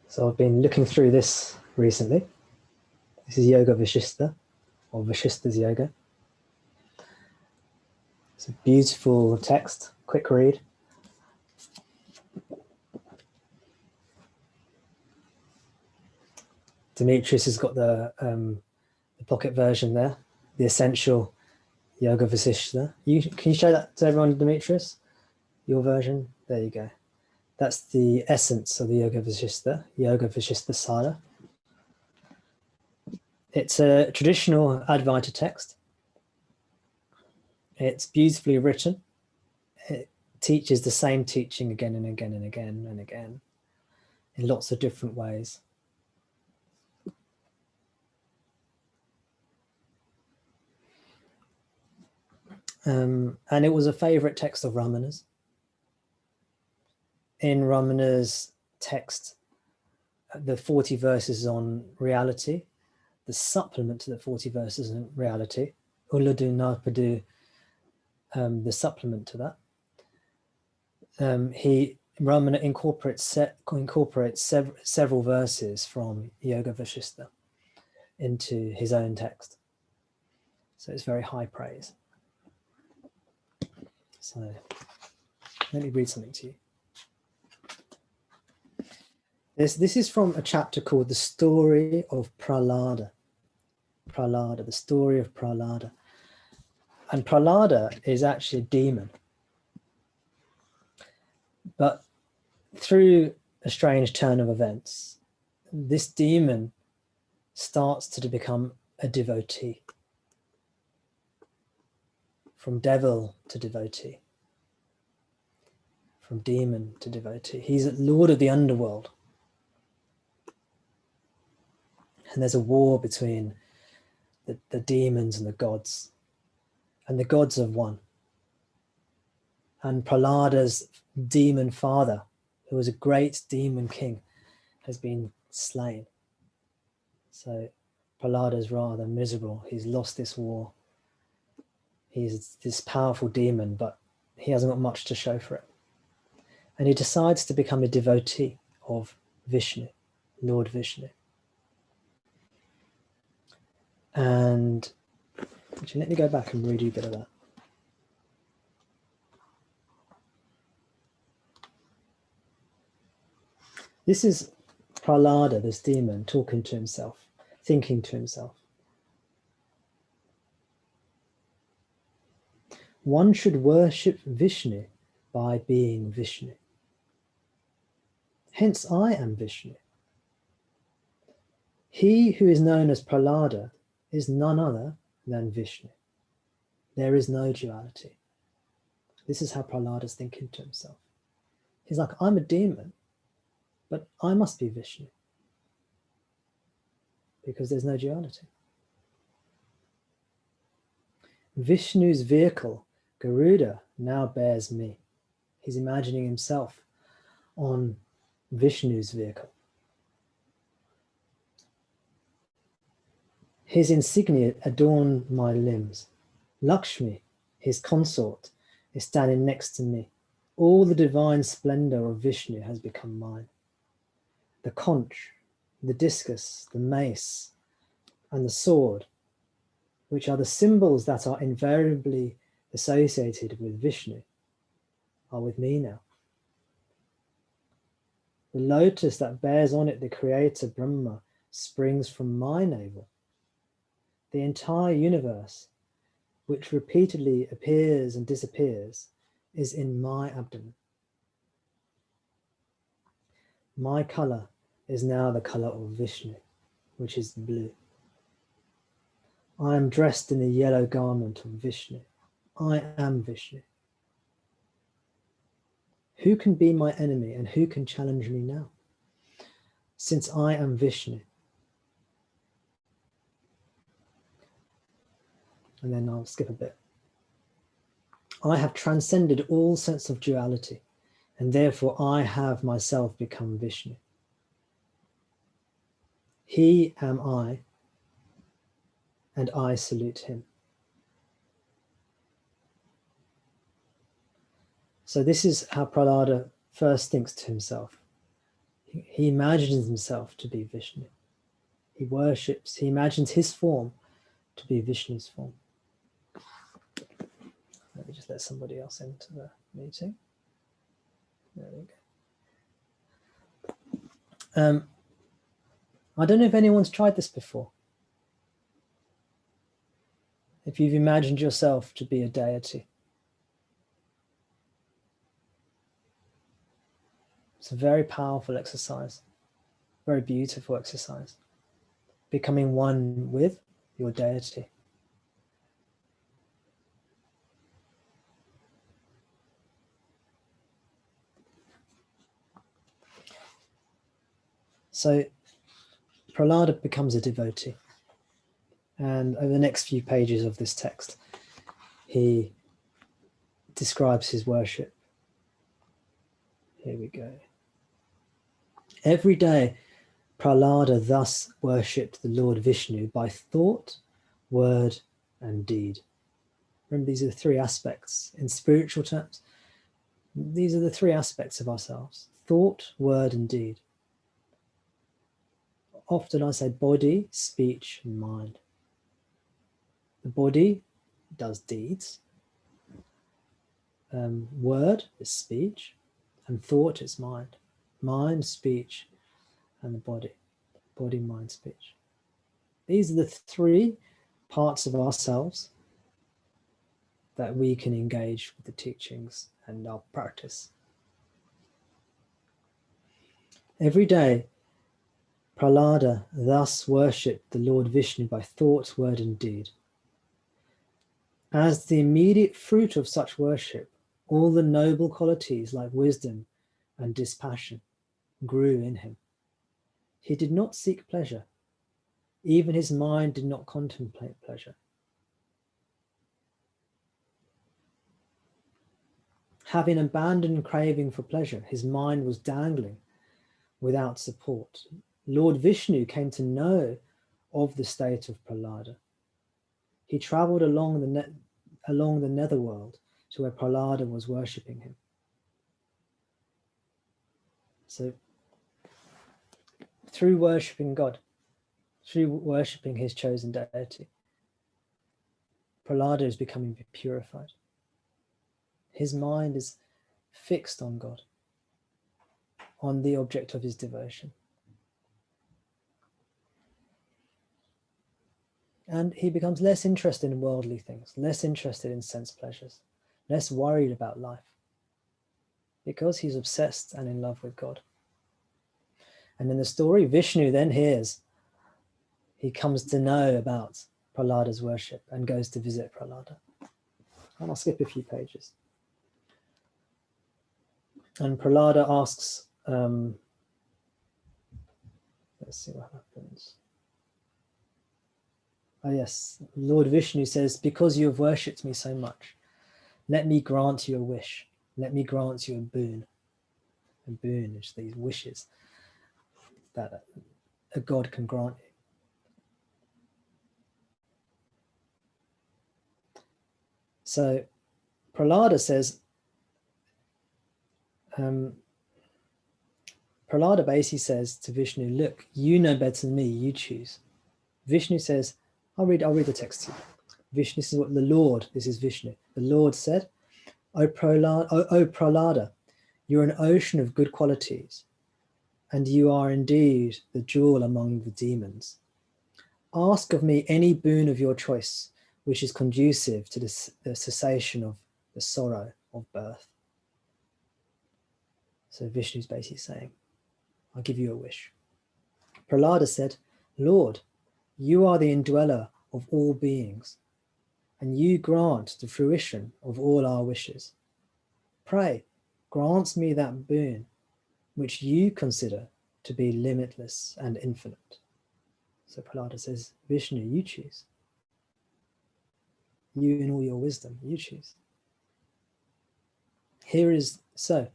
So I've been looking through this recently. This is Yoga Vasistha, or Vashista's Yoga. It's a beautiful text, quick read. Demetrius has got the pocket version there, the essential Yoga Vasistha. Can you show that to everyone, Demetrius? Your version? There you go. That's the essence of the Yoga Vasistha Sada. It's a traditional Advaita text. It's beautifully written. It teaches the same teaching again and again and again and again in lots of different ways. And it was a favorite text of Ramana's. In Ramana's text, the 40 verses on reality, the supplement to the 40 verses on reality, Uladu Narpadu, the supplement to that, Ramana incorporates several verses from Yoga Vasistha into his own text. So it's very high praise. So let me read something to you. This is from a chapter called The Story of Prahlada. Prahlada, the story of Prahlada. And Prahlada is actually a demon. But through a strange turn of events, this demon starts to become a devotee. From devil to devotee. From demon to devotee. He's a lord of the underworld. And there's a war between the demons and the gods. And the gods have won. And Prahlada's demon father, who was a great demon king, has been slain. So Prahlada's rather miserable. He's lost this war. He's this powerful demon, but he hasn't got much to show for it. And he decides to become a devotee of Vishnu, Lord Vishnu. And actually, let me go back and read you a bit of that. This is Prahlada, this demon, talking to himself, thinking to himself. One should worship Vishnu by being Vishnu. Hence I am Vishnu. He who is known as Prahlada is none other than Vishnu. There is no duality. This is how Prahlada's thinking to himself. He's like, I'm a demon, but I must be Vishnu. Because there's no duality. Vishnu's vehicle, Garuda, now bears me. He's imagining himself on Vishnu's vehicle. His insignia adorn my limbs. Lakshmi, his consort, is standing next to me. All the divine splendor of Vishnu has become mine. The conch, the discus, the mace, and the sword, which are the symbols that are invariably associated with Vishnu, are with me now. The lotus that bears on it the creator Brahma springs from my navel. The entire universe, which repeatedly appears and disappears, is in my abdomen. My color is now the color of Vishnu, which is blue. I am dressed in the yellow garment of Vishnu. I am Vishnu. Who can be my enemy and who can challenge me now? Since I am Vishnu. And then I'll skip a bit. I have transcended all sense of duality, and therefore I have myself become Vishnu. He am I, and I salute him. So this is how Prahlada first thinks to himself. He imagines himself to be Vishnu. He worships, he imagines his form to be Vishnu's form. Let me just let somebody else into the meeting. There we go. I don't know if anyone's tried this before. If you've imagined yourself to be a deity. It's a very powerful exercise, very beautiful exercise. Becoming one with your deity. So Prahlada becomes a devotee. And over the next few pages of this text, he describes his worship. Here we go. Every day, Prahlada thus worshipped the Lord Vishnu by thought, word, and deed. Remember, these are the three aspects. In spiritual terms, these are the three aspects of ourselves: thought, word, and deed. Often I say body, speech, and mind. The body does deeds. Word is speech, and thought is mind. Mind, speech, and the body. Body, mind, speech. These are the three parts of ourselves that we can engage with the teachings and our practice. Every day, Prahlada thus worshipped the Lord Vishnu by thought, word, and deed. As the immediate fruit of such worship, all the noble qualities like wisdom and dispassion grew in him. He did not seek pleasure. Even his mind did not contemplate pleasure. Having abandoned craving for pleasure, his mind was dangling without support. Lord Vishnu came to know of the state of Prahlada. He travelled along the netherworld to where Prahlada was worshipping him. So, through worshipping God, through worshipping his chosen deity, Prahlada is becoming purified. His mind is fixed on God, on the object of his devotion. And he becomes less interested in worldly things, less interested in sense pleasures, less worried about life, because he's obsessed and in love with God. And in the story, Vishnu then hears, he comes to know about Prahlada's worship and goes to visit Prahlada. And I'll skip a few pages. And Prahlada asks, let's see what happens. Oh yes, Lord Vishnu says, because you have worshipped me so much, let me grant you a wish. Let me grant you a boon. A boon is these wishes that a god can grant you. So Prahlada says, Prahlada basically says to Vishnu, look, you know better than me, you choose. Vishnu says, I'll read the text to you. Vishnu says, what the Lord, this is Vishnu, the Lord said, O Prahlada, you're an ocean of good qualities, and you are indeed the jewel among the demons. Ask of me any boon of your choice, which is conducive to the cessation of the sorrow of birth. So Vishnu's basically saying, I'll give you a wish. Prahlada said, Lord, you are the indweller of all beings, and you grant the fruition of all our wishes. Pray, grant me that boon which you consider to be limitless and infinite. So Prahlada says, Vishnu, you choose. You in all your wisdom, you choose. Here is, so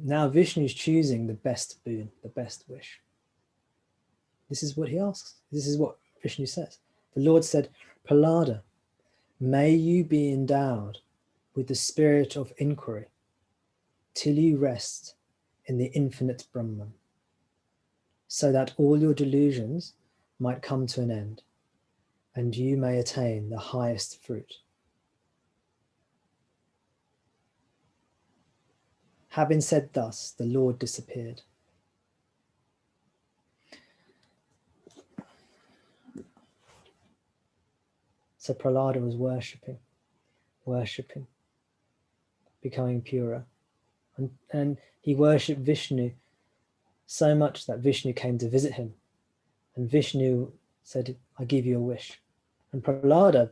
now Vishnu is choosing the best boon, the best wish. This is what he asks. This is what Vishnu says. The Lord said, Prahlada, may you be endowed with the spirit of inquiry till you rest in the infinite Brahman. so that all your delusions might come to an end, and you may attain the highest fruit. Having said thus, the Lord disappeared. So Prahlada was worshipping, becoming purer. And he worshipped Vishnu so much that Vishnu came to visit him. And Vishnu said, I give you a wish. And Prahlada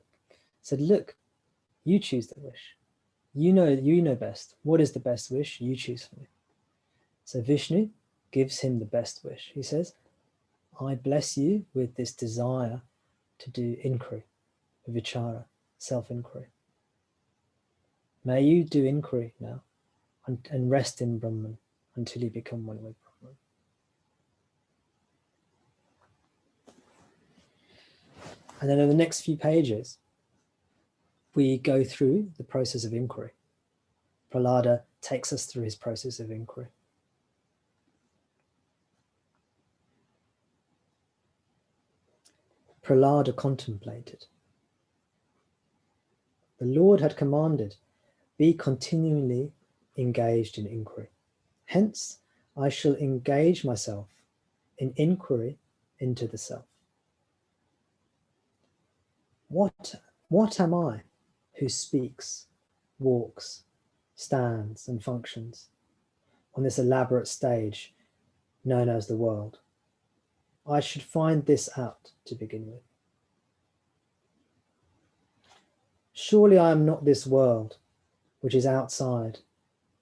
said, look, you choose the wish. You know best. What is the best wish? You choose for me. So Vishnu gives him the best wish. He says, I bless you with this desire to do inquiry, vichara, self-inquiry. May you do inquiry now and rest in Brahman until you become one with Brahman. And then in the next few pages, we go through the process of inquiry. Prahlada takes us through his process of inquiry. Prahlada contemplated. The Lord had commanded, be continually engaged in inquiry. Hence, I shall engage myself in inquiry into the self. What am I who speaks, walks, stands and functions on this elaborate stage known as the world? I should find this out to begin with. Surely I am not this world, which is outside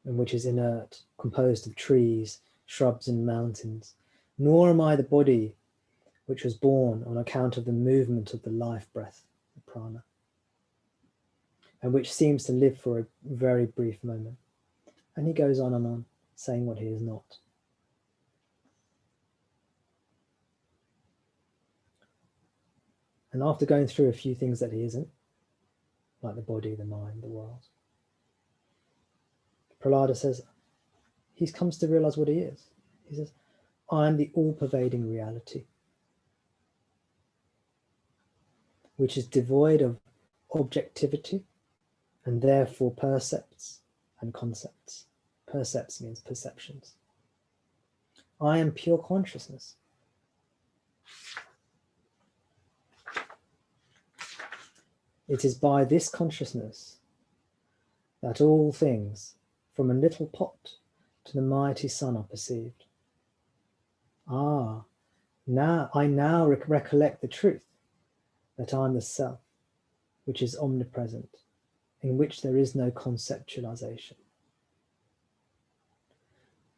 and which is inert, composed of trees, shrubs and mountains, nor am I the body which was born on account of the movement of the life breath, the prana, and which seems to live for a very brief moment. And he goes on, saying what he is not. And after going through a few things that he isn't, like the body, the mind, the world, Prahlada says, he comes to realize what he is. He says, I am the all-pervading reality, which is devoid of objectivity and therefore percepts and concepts. Percepts means perceptions. I am pure consciousness. It is by this consciousness that all things, from a little pot to the mighty sun, are perceived. I now recollect the truth that I am the self, which is omnipresent, in which there is no conceptualization.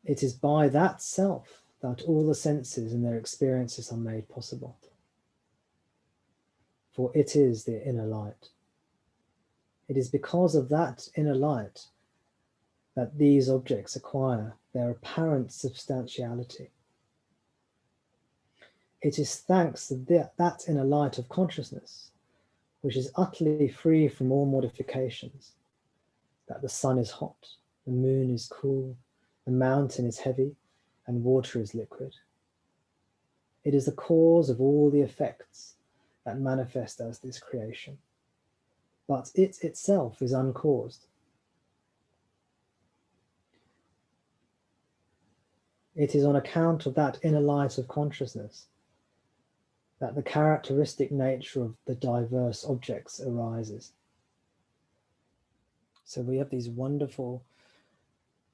It is by that self that all the senses and their experiences are made possible. For it is the inner light. It is because of that inner light that these objects acquire their apparent substantiality. It is thanks to that inner light of consciousness, which is utterly free from all modifications, that the sun is hot, the moon is cool, the mountain is heavy, and water is liquid. It is the cause of all the effects that manifest as this creation, but it itself is uncaused. It is on account of that inner light of consciousness that the characteristic nature of the diverse objects arises. So we have these wonderful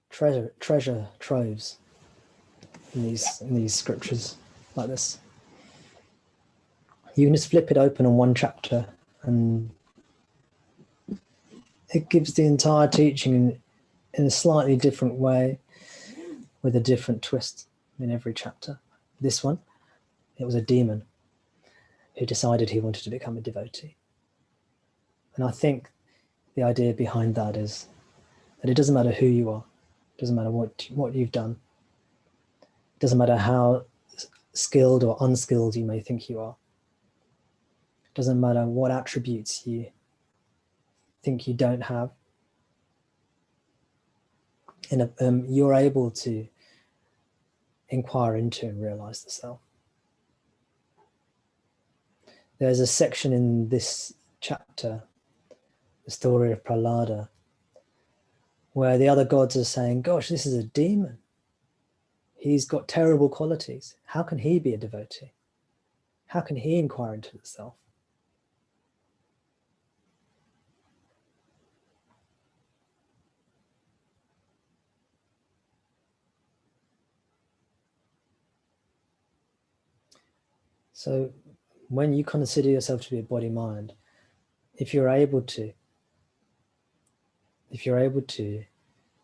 treasure troves in these scriptures like this. You can just flip it open on one chapter and it gives the entire teaching in a slightly different way with a different twist in every chapter. This one, it was a demon who decided he wanted to become a devotee. And I think the idea behind that is that it doesn't matter who you are, it doesn't matter what you've done, it doesn't matter how skilled or unskilled you may think you are, it doesn't matter what attributes you think you don't have, you're able to inquire into and realize the self. There's a section in this chapter, the story of Prahlada, where the other gods are saying, gosh, this is a demon. He's got terrible qualities. How can he be a devotee? How can he inquire into the self? So when you consider yourself to be a body-mind, if you're able to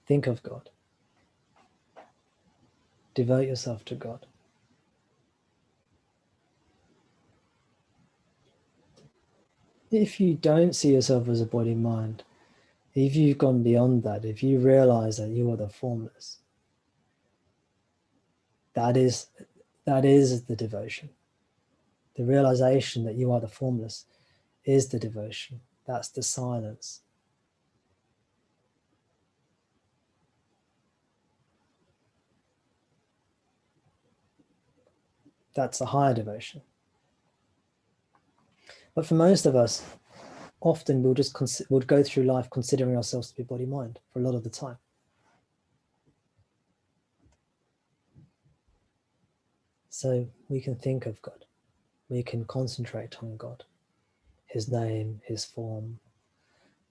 think of God, devote yourself to God. If you don't see yourself as a body-mind, if you've gone beyond that, if you realize that you are the formless, that is the devotion. The realization that you are the formless is the devotion. That's the silence. That's a higher devotion. But for most of us, often we'll go through life considering ourselves to be body-mind for a lot of the time. So we can think of God. We can concentrate on God, his name, his form,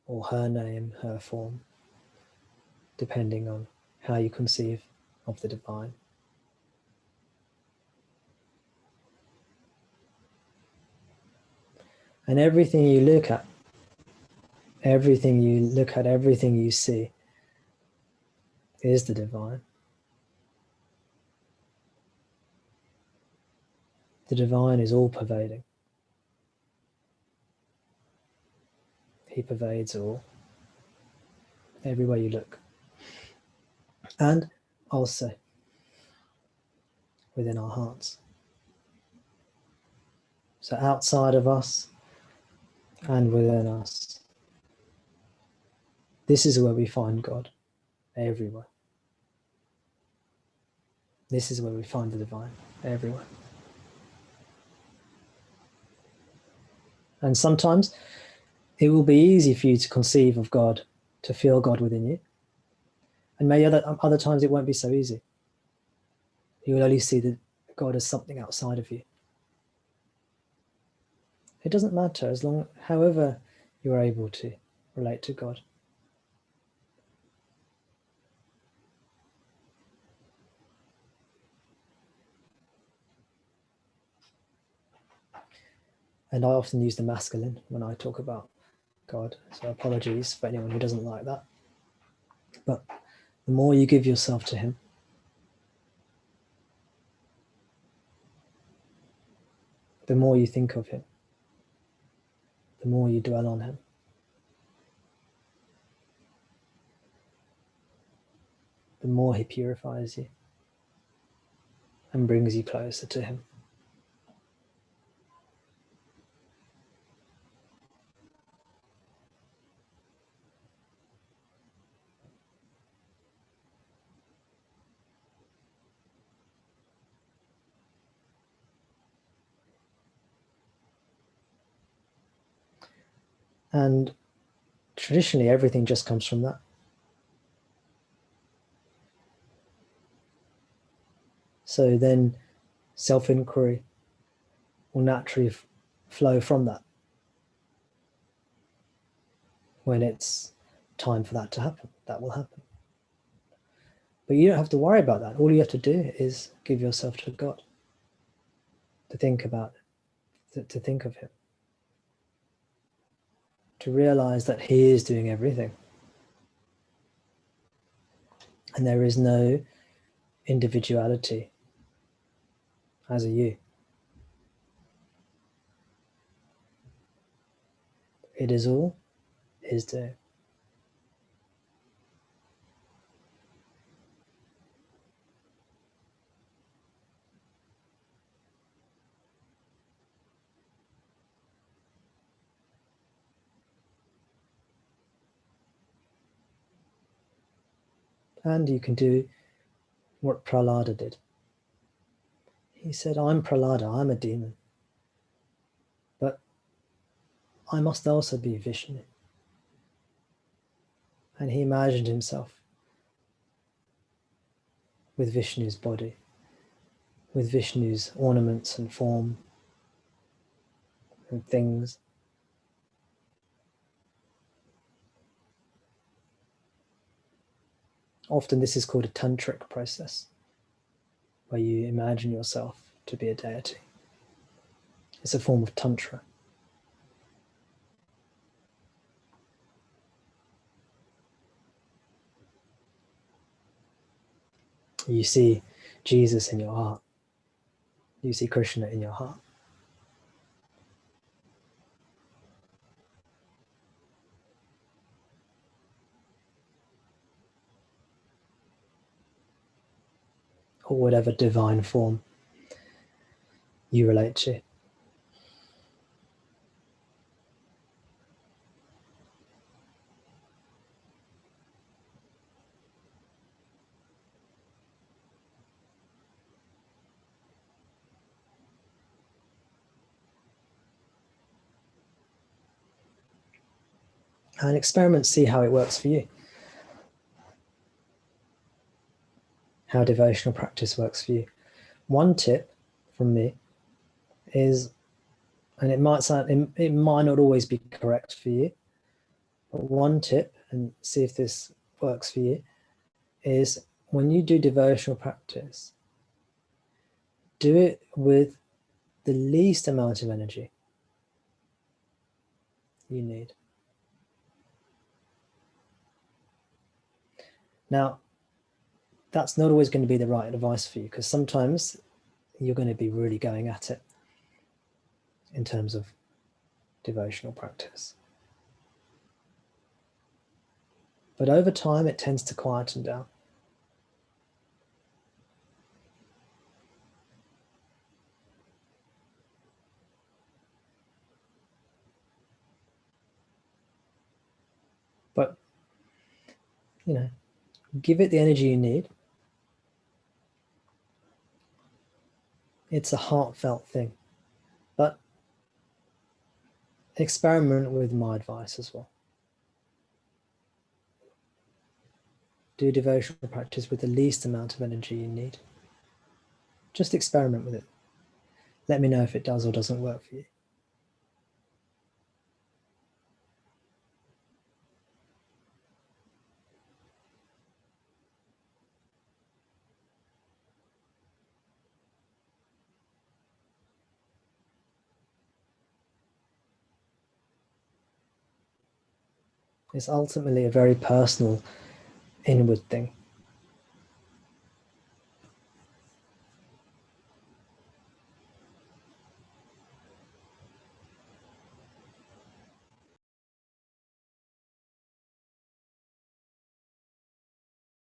or her name, her form, depending on how you conceive of the divine. And everything you look at, everything you see is the divine. The divine is all-pervading. He pervades all, everywhere you look. And also within our hearts. So outside of us and within us. This is where we find God, everywhere. This is where we find the divine, everywhere. And sometimes it will be easy for you to conceive of God, to feel God within you. And maybe other times it won't be so easy. You will only see that God as something outside of you. It doesn't matter, however you are able to relate to God. And I often use the masculine when I talk about God, so apologies for anyone who doesn't like that. But the more you give yourself to him, the more you think of him, the more you dwell on him, the more he purifies you and brings you closer to him. And traditionally, everything just comes from that. So then self-inquiry will naturally flow from that when it's time for that to happen. That will happen. But you don't have to worry about that. All you have to do is give yourself to God, to think about it, to think of him, to realize that he is doing everything. And there is no individuality as a you. It is all his doing. And you can do what Prahlada did. He said, I'm Prahlada, I'm a demon. But I must also be Vishnu. And he imagined himself with Vishnu's body, with Vishnu's ornaments and form and things. Often this is called a tantric process, where you imagine yourself to be a deity. It's a form of tantra. You see Jesus in your heart. You see Krishna in your heart. Or whatever divine form you relate to. And experiment, see how it works for you. How devotional practice works for you. One tip from me is, and it might not always be correct for you, but one tip, and see if this works for you, is when you do devotional practice, do it with the least amount of energy you need. Now, that's not always going to be the right advice for you, because sometimes you're going to be really going at it in terms of devotional practice. But over time, it tends to quieten down. But, give it the energy you need. It's a heartfelt thing. But experiment with my advice as well. Do devotional practice with the least amount of energy you need. Just experiment with it. Let me know if it does or doesn't work for you. It's ultimately a very personal, inward thing.